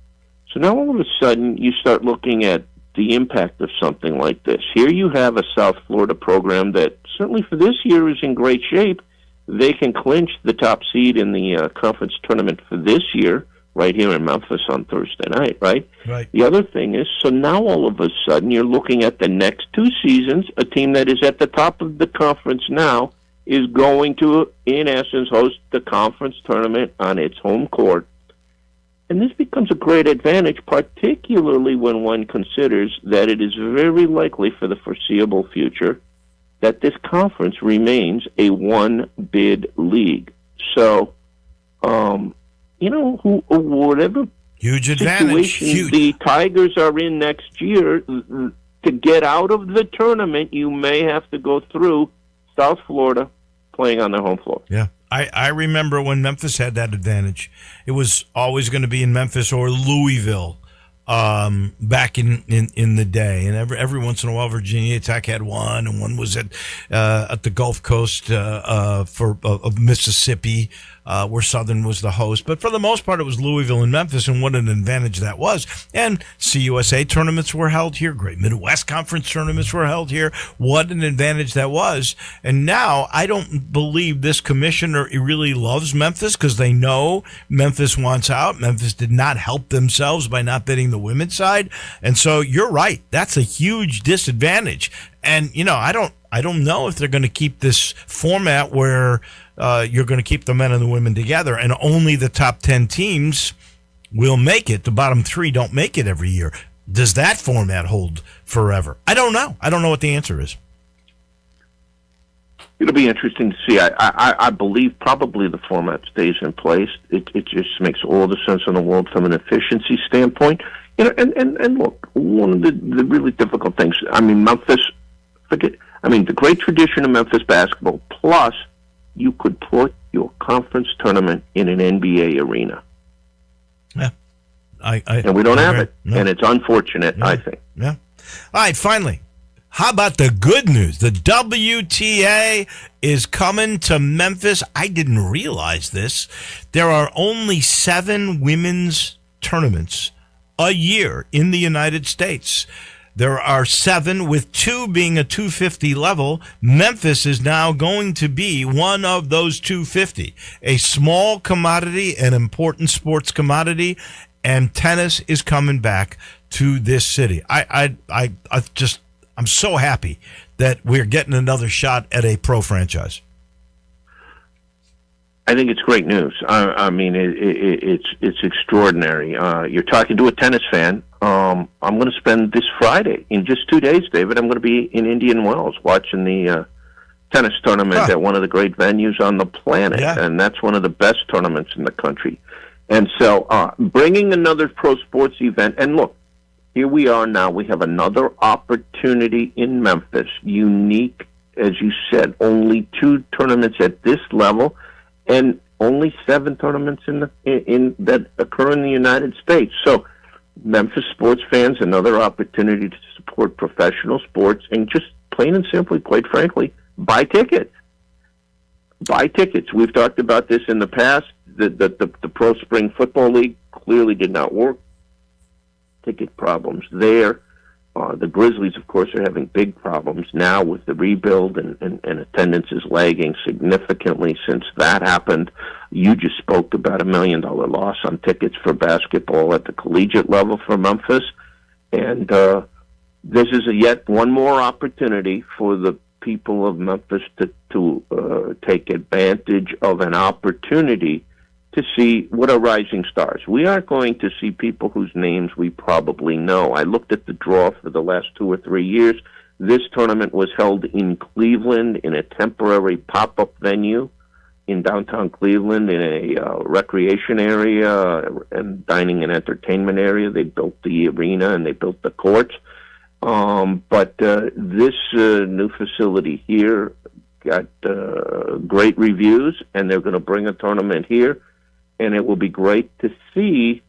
So now all of a sudden you start looking at the impact of something like this. Here you have a South Florida program that certainly for this year is in great shape. They can clinch the top seed in the conference tournament for this year right here in Memphis on Thursday night, right? The other thing is, so now all of a sudden you're looking at the next 2 seasons, a team that is at the top of the conference now is going to, in essence, host the conference tournament on its home court. And this becomes a great advantage, particularly when one considers that it is very likely for the foreseeable future that this conference remains a one-bid league. So, whatever huge advantage the Tigers are in next year, to get out of the tournament, you may have to go through South Florida playing on their home floor. Yeah. I remember when Memphis had that advantage. It was always going to be in Memphis or Louisville back in the day. And every once in a while, Virginia Tech had one, and one was at the Gulf Coast of Mississippi, where Southern was the host. But for the most part, it was Louisville and Memphis, and what an advantage that was. And CUSA tournaments were held here. Great Midwest Conference tournaments were held here. What an advantage that was. And now I don't believe this commissioner really loves Memphis because they know Memphis wants out. Memphis did not help themselves by not bidding the women's side. And so you're right. That's a huge disadvantage. And, I don't know if they're going to keep this format where you're going to keep the men and the women together and only the top 10 teams will make it. The bottom 3 don't make it every year. Does that format hold forever? I don't know. I don't know what the answer is. It'll be interesting to see. I believe probably the format stays in place. It just makes all the sense in the world from an efficiency standpoint. And look, one of the really difficult things, Memphis, the great tradition of Memphis basketball, plus you could put your conference tournament in an NBA arena. Yeah. And we don't have it. No. And it's unfortunate, I think. Yeah. All right, finally, how about the good news? The WTA is coming to Memphis. I didn't realize this. There are only 7 women's tournaments a year in the United States. There are 7, with 2 being a 250 level. Memphis is now going to be one of those 250, a small commodity, an important sports commodity, and tennis is coming back to this city. I'm so happy that we're getting another shot at a pro franchise. I think it's great news. I mean, it's extraordinary. You're talking to a tennis fan. I'm going to spend this Friday, in just 2 days, David, I'm going to be in Indian Wells watching the tennis tournament at one of the great venues on the planet, and that's one of the best tournaments in the country. And so bringing another pro sports event, and look, here we are now. We have another opportunity in Memphis, unique, as you said, only 2 tournaments at this level, and only 7 tournaments in that occur in the United States. So Memphis sports fans, another opportunity to support professional sports and just plain and simply, quite frankly, buy tickets. Buy tickets. We've talked about this in the past. The Pro Spring Football League clearly did not work. Ticket problems there. The Grizzlies, of course, are having big problems now with the rebuild, and attendance is lagging significantly since that happened. You just spoke about $1 million loss on tickets for basketball at the collegiate level for Memphis. And this is yet one more opportunity for the people of Memphis to take advantage of an opportunity to see what are rising stars. We are going to see people whose names we probably know. I looked at the draw for the last 2 or 3 years. This tournament was held in Cleveland in a temporary pop-up venue in downtown Cleveland in a recreation area and dining and entertainment area. They built the arena and they built the courts. But this new facility here got great reviews, and they're going to bring a tournament here. And it will be great to see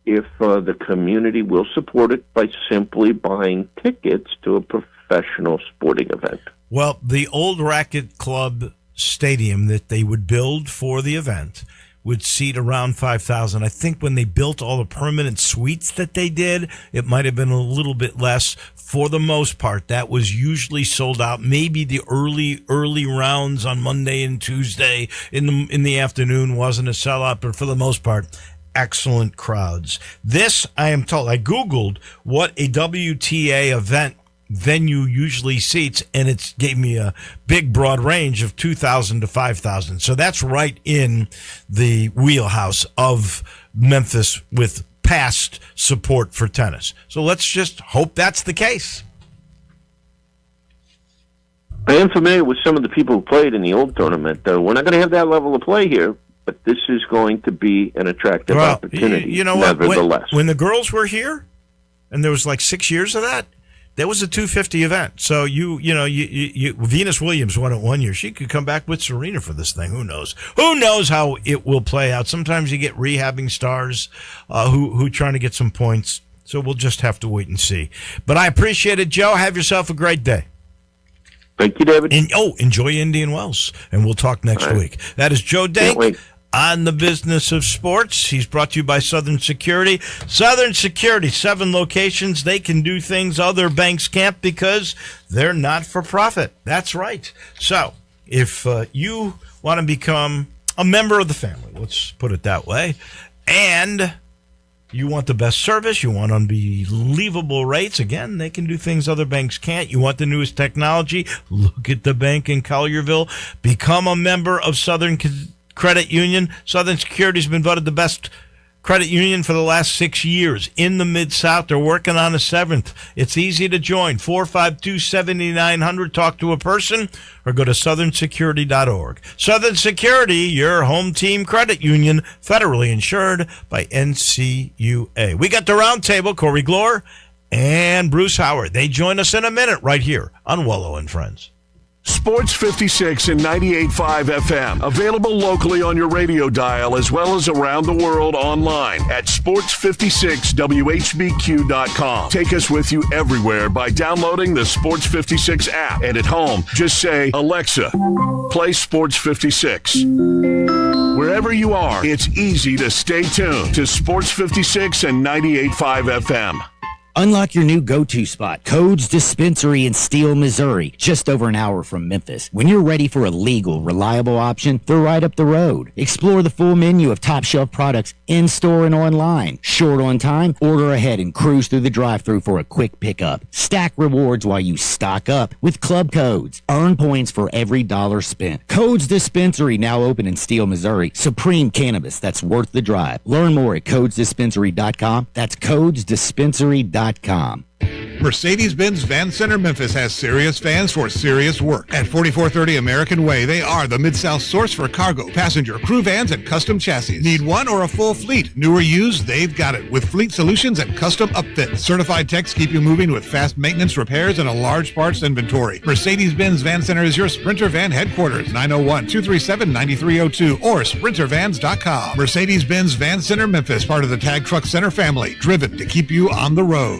if the community will support it by simply buying tickets to a professional sporting event. Well, the old Racket Club stadium that they would build for the event would seat around 5,000. I think when they built all the permanent suites that they did, it might have been a little bit less. For the most part, that was usually sold out. Maybe the early rounds on Monday and Tuesday in the afternoon wasn't a sellout, but for the most part, excellent crowds. This, I am told, I Googled what a WTA event venue usually seats, and it gave me a big broad range of 2,000 to 5,000. So that's right in the wheelhouse of Memphis with past support for tennis. So let's just hope that's the case. I am familiar with some of the people who played in the old tournament. We're not going to have that level of play here, but this is going to be an attractive opportunity. You know what? Nevertheless, when the girls were here, and there was like 6 years of that, there was a 250 event. So you Venus Williams won it 1 year. She could come back with Serena for this thing. Who knows? Who knows how it will play out? Sometimes you get rehabbing stars who trying to get some points. So we'll just have to wait and see. But I appreciate it, Joe. Have yourself a great day. Thank you, David. Enjoy Indian Wells, and we'll talk next week. That is Joe Dank on the business of sports. He's brought to you by Southern Security. Southern Security, 7 locations. They can do things other banks can't because they're not for profit. That's right. So if you want to become a member of the family, let's put it that way, and you want the best service, you want unbelievable rates, again, they can do things other banks can't. You want the newest technology, look at the bank in Collierville. Become a member of Southern Credit Union. Southern Security has been voted the best credit union for the last 6 years in the Mid-South. They're working on a 7th. It's easy to join. 452-7900. Talk to a person or go to southernsecurity.org. Southern Security, your home team credit union, federally insured by NCUA. We got the roundtable, Corey Glore and Bruce Howard. They join us in a minute right here on Wolo and Friends. Sports 56 and 98.5 FM. Available locally on your radio dial as well as around the world online at sports56whbq.com. Take us with you everywhere by downloading the Sports 56 app. And at home, just say, Alexa, play Sports 56. Wherever you are, it's easy to stay tuned to Sports 56 and 98.5 FM. Unlock your new go-to spot, Codes Dispensary in Steele, Missouri, just over an hour from Memphis. When you're ready for a legal, reliable option, they're right up the road. Explore the full menu of top-shelf products in-store and online. Short on time? Order ahead and cruise through the drive-thru for a quick pickup. Stack rewards while you stock up with Club Codes. Earn points for every dollar spent. Codes Dispensary, now open in Steele, Missouri. Supreme cannabis that's worth the drive. Learn more at codesdispensary.com. That's codesdispensary.com. Mercedes-Benz Van Center Memphis has serious vans for serious work. At 4430 American Way, they are the Mid-South source for cargo, passenger, crew vans, and custom chassis. Need one or a full fleet? New or used, they've got it with fleet solutions and custom upfits. Certified techs keep you moving with fast maintenance, repairs, and a large parts inventory. Mercedes-Benz Van Center is your Sprinter Van headquarters, 901-237-9302 or sprintervans.com. Mercedes-Benz Van Center Memphis, part of the Tag Truck Center family, driven to keep you on the road.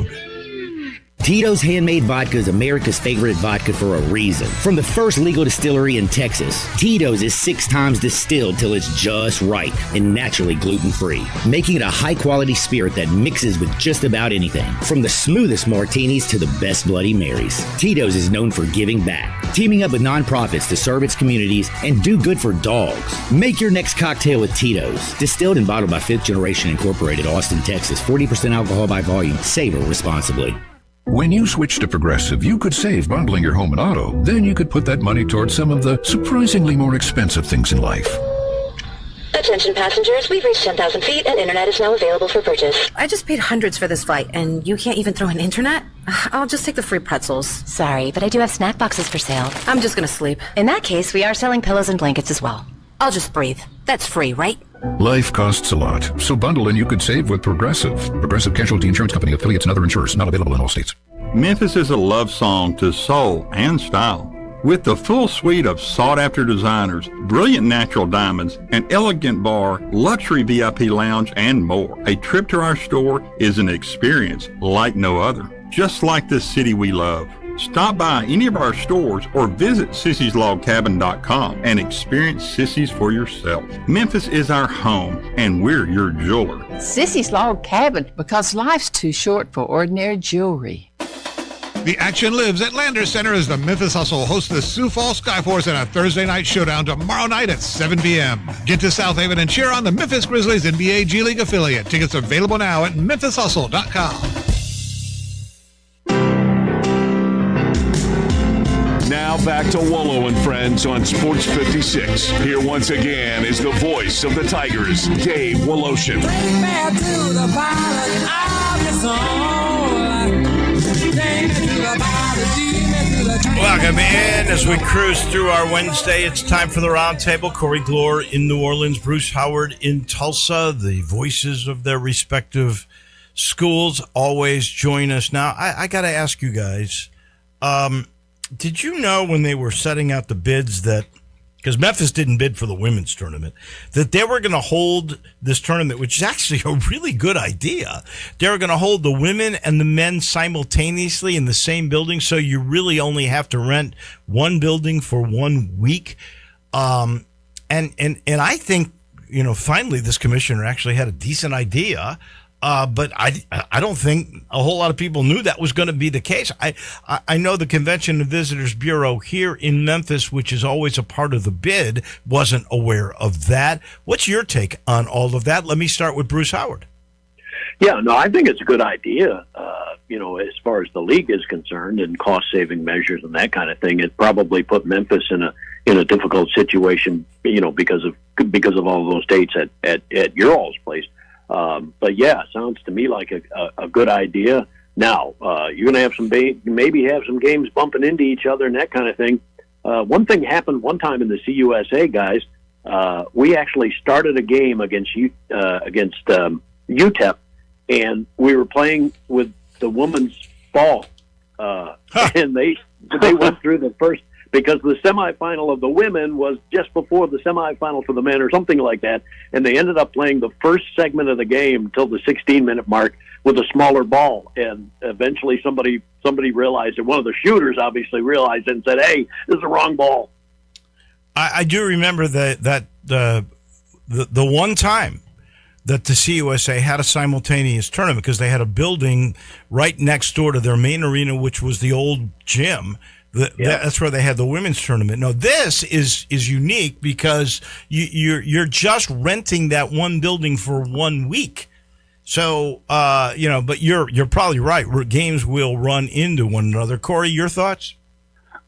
Tito's Handmade Vodka is America's favorite vodka for a reason. From the first legal distillery in Texas, Tito's is 6 times distilled till it's just right and naturally gluten-free, making it a high-quality spirit that mixes with just about anything. From the smoothest martinis to the best Bloody Marys, Tito's is known for giving back, teaming up with nonprofits to serve its communities and do good for dogs. Make your next cocktail with Tito's. Distilled and bottled by 5th Generation Incorporated, Austin, Texas. 40% alcohol by volume. Savor responsibly. When you switch to Progressive, you could save bundling your home and auto. Then you could put that money towards some of the surprisingly more expensive things in life. Attention passengers, we've reached 10,000 feet and internet is now available for purchase. I just paid hundreds for this flight and you can't even throw in internet? I'll just take the free pretzels. Sorry, but I do have snack boxes for sale. I'm just gonna sleep. In that case, we are selling pillows and blankets as well. I'll just breathe. That's free, right? Life costs a lot, so bundle and you could save with Progressive. Progressive Casualty Insurance Company, affiliates, and other insurers. Not available in all states. Memphis is a love song to soul and style. With the full suite of sought-after designers, brilliant natural diamonds, an elegant bar, luxury VIP lounge, and more, a trip to our store is an experience like no other. Just like the city we love. Stop by any of our stores or visit sissyslogcabin.com and experience Sissy's for yourself. Memphis is our home, and we're your jeweler. Sissy's Log Cabin, because life's too short for ordinary jewelry. The action lives at Landers Center as the Memphis Hustle hosts the Sioux Falls Skyforce in a Thursday night showdown tomorrow night at 7 p.m. Get to South Haven and cheer on the Memphis Grizzlies NBA G League affiliate. Tickets available now at memphishustle.com. Now back to Wolo and Friends on Sports 56. Here once again is the voice of the Tigers, Dave Woloshin. Welcome in as we cruise through our Wednesday. It's time for the roundtable. Corey Glore in New Orleans, Bruce Howard in Tulsa. The voices of their respective schools always join us. Now, I got to ask you guys, did you know when they were setting out the bids that, because Memphis didn't bid for the women's tournament, that they were going to hold this tournament, which is actually a really good idea. They were going to hold the women and the men simultaneously in the same building, so you really only have to rent one building for 1 week. And I think, finally this commissioner actually had a decent idea. But I don't think a whole lot of people knew that was going to be the case. I know the Convention and Visitors Bureau here in Memphis, which is always a part of the bid, wasn't aware of that. What's your take on all of that? Let me start with Bruce Howard. Yeah, no, I think it's a good idea. As far as the league is concerned and cost-saving measures and that kind of thing, it probably put Memphis in a difficult situation, because of all those dates at your all's place. But yeah, sounds to me like a good idea. Now, you're going to have maybe have some games bumping into each other and that kind of thing. One thing happened one time in the CUSA, guys. We actually started a game against UTEP, and we were playing with the women's ball, and they went through the first, because the semifinal of the women was just before the semifinal for the men or something like that, and they ended up playing the first segment of the game till the 16-minute mark with a smaller ball, and eventually somebody realized it. One of the shooters obviously realized it and said, "Hey, this is the wrong ball." I do remember that the one time that the CUSA had a simultaneous tournament because they had a building right next door to their main arena, which was the old gym. That's where they had the women's tournament. No, this is unique because you're just renting that one building for 1 week. So, but you're probably right. Games will run into one another. Corey, your thoughts?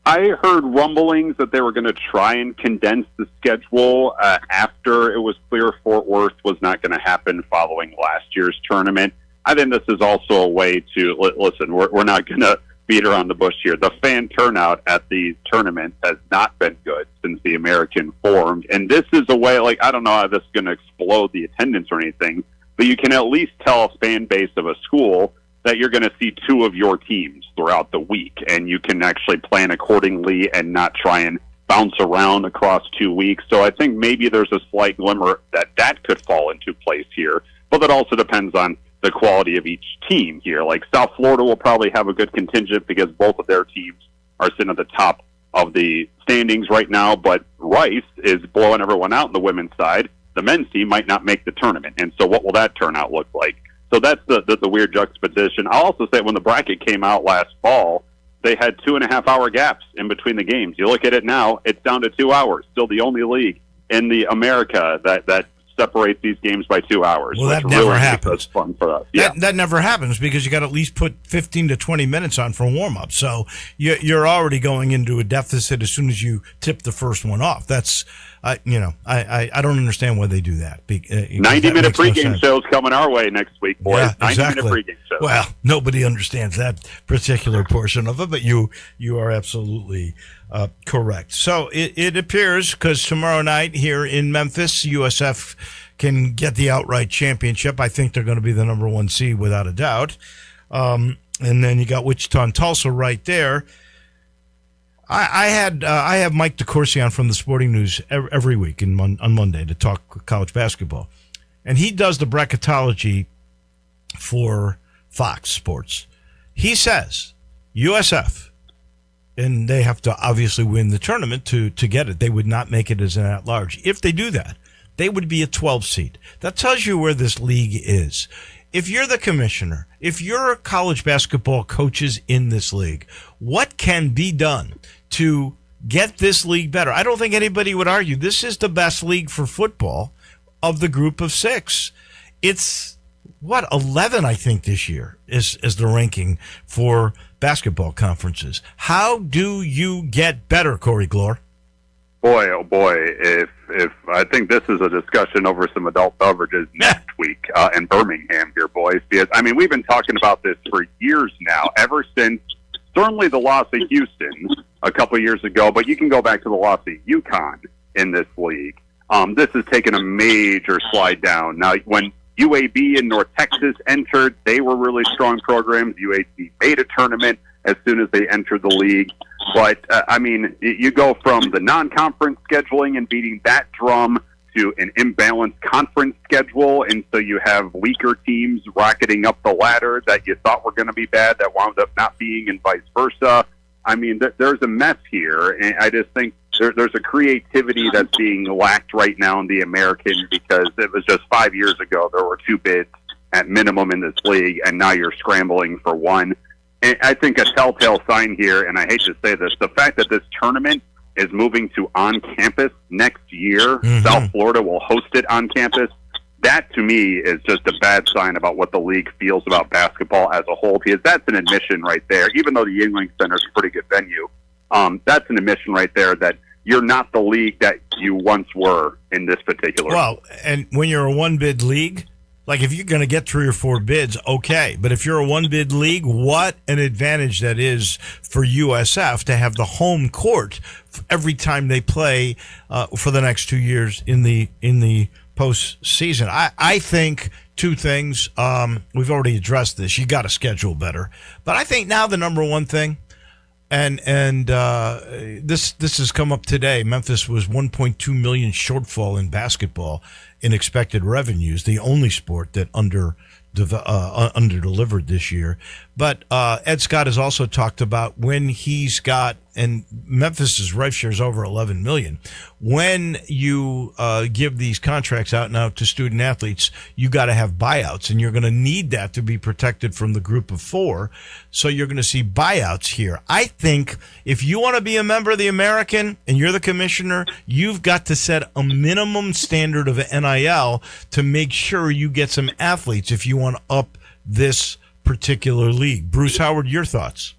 I heard rumblings that they were going to try and condense the schedule after it was clear Fort Worth was not going to happen following last year's tournament. I think this is also a way to, listen, we're not going to beat around the bush here. The fan turnout at the tournament has not been good since the American formed. And this is a way, I don't know how this is going to explode the attendance or anything, but you can at least tell a fan base of a school that you're going to see two of your teams throughout the week, and you can actually plan accordingly and not try and bounce around across 2 weeks. So I think maybe there's a slight glimmer that could fall into place here, but that also depends on the quality of each team here. Like South Florida will probably have a good contingent because both of their teams are sitting at the top of the standings right now, but Rice is blowing everyone out on the women's side. The men's team might not make the tournament, and so what will that turnout look like? So that's the weird juxtaposition. I'll also say when the bracket came out last fall, they had 2.5-hour gaps in between the games. You look at it now, it's down to 2 hours. Still the only league in the America that separates these games by 2 hours. Well, that which never really happens. makes it fun for us. That never happens because you got to at least put 15 to 20 minutes on for warm up. So you're already going into a deficit as soon as you tip the first one off. That's I don't understand why they do that. 90-minute pregame shows coming our way next week, boys. Yeah, 90-minute exactly. pregame shows. Well, nobody understands that particular portion of it, but you are absolutely correct. So it appears, because tomorrow night here in Memphis, USF can get the outright championship. I think they're going to be the number one seed without a doubt. And then you got Wichita and Tulsa right there. I have Mike DeCourcy on from the Sporting News every week on Monday to talk college basketball, and he does the bracketology for Fox Sports. He says USF, and they have to obviously win the tournament to get it. They would not make it as an at-large. If they do that, they would be a 12 seed. That tells you where this league is. If you're the commissioner, if you're college basketball coaches in this league, what can be done to get this league better? I don't think anybody would argue this is the best league for football of the group of six. It's 11, I think, this year is the ranking for basketball conferences. How do you get better, Corey Glore? Boy, oh boy, if I think this is a discussion over some adult beverages next week in Birmingham here, boys. Because, I mean, we've been talking about this for years now, ever since certainly the loss of Houston a couple years ago, but you can go back to the loss of UConn in this league. This has taken a major slide down. Now, when UAB and North Texas entered, they were really strong programs. UAB made a tournament as soon as they entered the league. But, I mean, you go from the non-conference scheduling and beating that drum to an imbalanced conference schedule, and so you have weaker teams rocketing up the ladder that you thought were going to be bad that wound up not being, and vice versa. I mean, there's a mess here, and I just think there's a creativity that's being lacked right now in the American, because it was just 5 years ago there were 2 bids at minimum in this league, and now you're scrambling for one. And I think a telltale sign here, and I hate to say this, the fact that this tournament is moving to on-campus next year, South Florida will host it on campus, that to me is just a bad sign about what the league feels about basketball as a whole, because that's an admission right there. Even though the Yuengling Center is a pretty good venue, that's an admission right there that you're not the league that you once were in this particular. Well, and when you're a one-bid league, like if you're going to get 3 or 4 bids, okay. But if you're a one-bid league, what an advantage that is for USF to have the home court every time they play for the next 2 years in the postseason. I think 2 things. We've already addressed this. You got to schedule better. But I think now the number one thing, and this has come up today. Memphis was 1.2 million shortfall in basketball in expected revenues, the only sport that under-delivered this year. But Ed Scott has also talked about when he's got and Memphis's ref share is over 11 million. When you give these contracts out now to student athletes, you got to have buyouts, and you're going to need that to be protected from the group of four. So you're going to see buyouts here. I think if you want to be a member of the American and you're the commissioner, you've got to set a minimum standard of NIL to make sure you get some athletes if you want to up this particular league. Bruce Howard, your thoughts?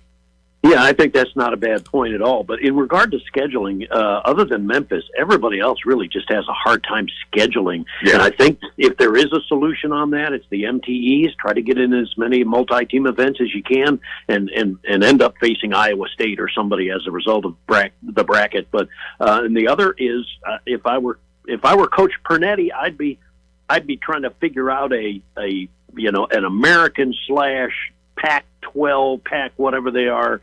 Yeah, I think that's not a bad point at all. But in regard to scheduling, other than Memphis, everybody else really just has a hard time scheduling. Yeah. And I think if there is a solution on that, it's the MTEs. Try to get in as many multi-team events as you can, and end up facing Iowa State or somebody as a result of the bracket. But and the other is, if I were Coach Pernetti, I'd be trying to figure out an American / Pac-12, Pac whatever they are,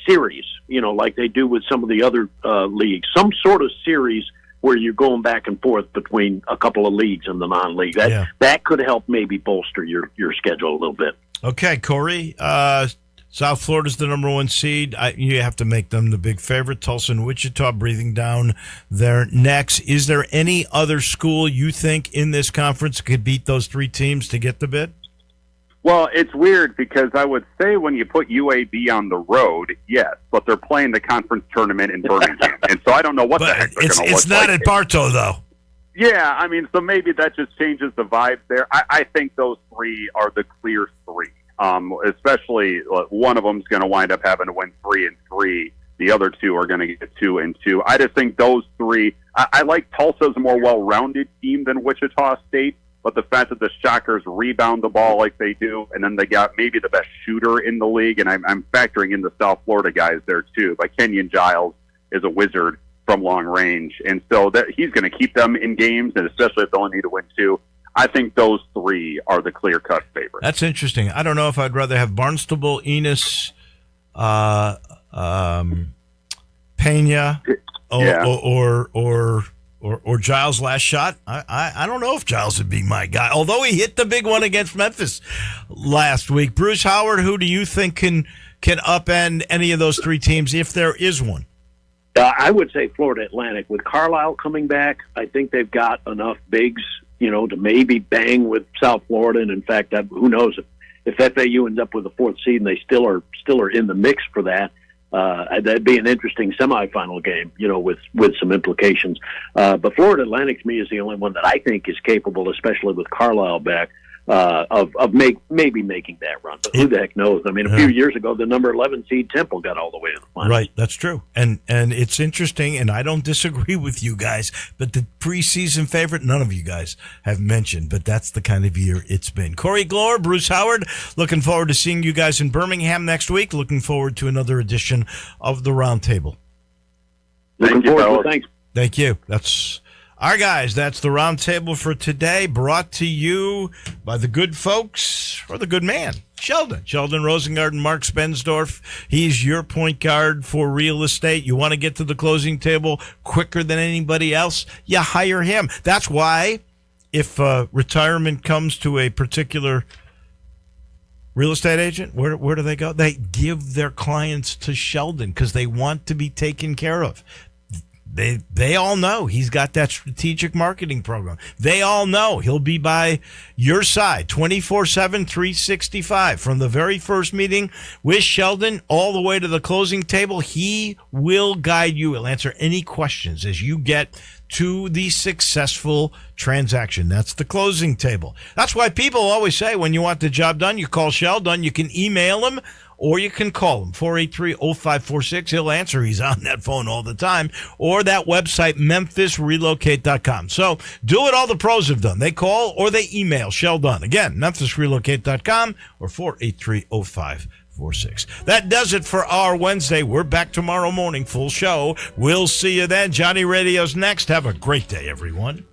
series, like they do with some of the other leagues, some sort of series where you're going back and forth between a couple of leagues and the non-league. That could help maybe bolster your schedule a little bit. Okay, Corey, South Florida's the number 1 seed. You have to make them the big favorite. Tulsa and Wichita breathing down their necks. Is there any other school you think in this conference could beat those 3 teams to get the bid? Well, it's weird because I would say when you put UAB on the road, yes, but they're playing the conference tournament in Birmingham, and so I don't know what the heck they're going to look like. It's not at Bartow, though. Yeah, I mean, so maybe that just changes the vibe there. I think those 3 are the clear 3. Especially one of them's going to wind up having to win 3 and 3. The other 2 are going to get 2 and 2. I just think those 3. I like Tulsa's a more well-rounded team than Wichita State, but the fact that the Shockers rebound the ball like they do, and then they got maybe the best shooter in the league, and I'm factoring in the South Florida guys there too. But Kenyon Giles is a wizard from long range, and so that he's going to keep them in games, and especially if they only need to win 2. I think those 3 are the clear-cut favorites. That's interesting. I don't know if I'd rather have Barnstable, Enos, Pena, or Giles' last shot. I don't know if Giles would be my guy, although he hit the big one against Memphis last week. Bruce Howard, who do you think can upend any of those 3 teams if there is one? I would say Florida Atlantic. With Carlisle coming back, I think they've got enough bigs, to maybe bang with South Florida. And in fact, who knows if FAU ends up with a 4th seed and they still are in the mix for that. That'd be an interesting semifinal game, with some implications. But Florida Atlantic to me is the only one that I think is capable, especially with Carlisle back, of maybe making that run. But who the heck knows? I mean, a few years ago, the number 11 seed Temple got all the way to the final. Right, that's true. And it's interesting, and I don't disagree with you guys, but the preseason favorite, none of you guys have mentioned, but that's the kind of year it's been. Corey Glore, Bruce Howard, looking forward to seeing you guys in Birmingham next week. Looking forward to another edition of the Roundtable. Looking forward to it. Thanks. Thank you. That's... All right, guys, that's the Roundtable for today, brought to you by the good folks, or the good man, Sheldon Rosengarten, Mark Spensdorf. He's your point guard for real estate. You want to get to the closing table quicker than anybody else, you hire him. That's why if retirement comes to a particular real estate agent, where do they go? They give their clients to Sheldon because they want to be taken care of. They all know he's got that strategic marketing program. They all know he'll be by your side 24/7, 365. From the very first meeting with Sheldon all the way to the closing table, he will guide you. He'll answer any questions as you get to the successful transaction. That's the closing table. That's why people always say when you want the job done, you call Sheldon. You can email him, or you can call him, 483-0546. He'll answer. He's on that phone all the time. Or that website, memphisrelocate.com. So do what all the pros have done. They call or they email Sheldon. Again, memphisrelocate.com or 483-0546. That does it for our Wednesday. We're back tomorrow morning, full show. We'll see you then. Johnny Radio's next. Have a great day, everyone.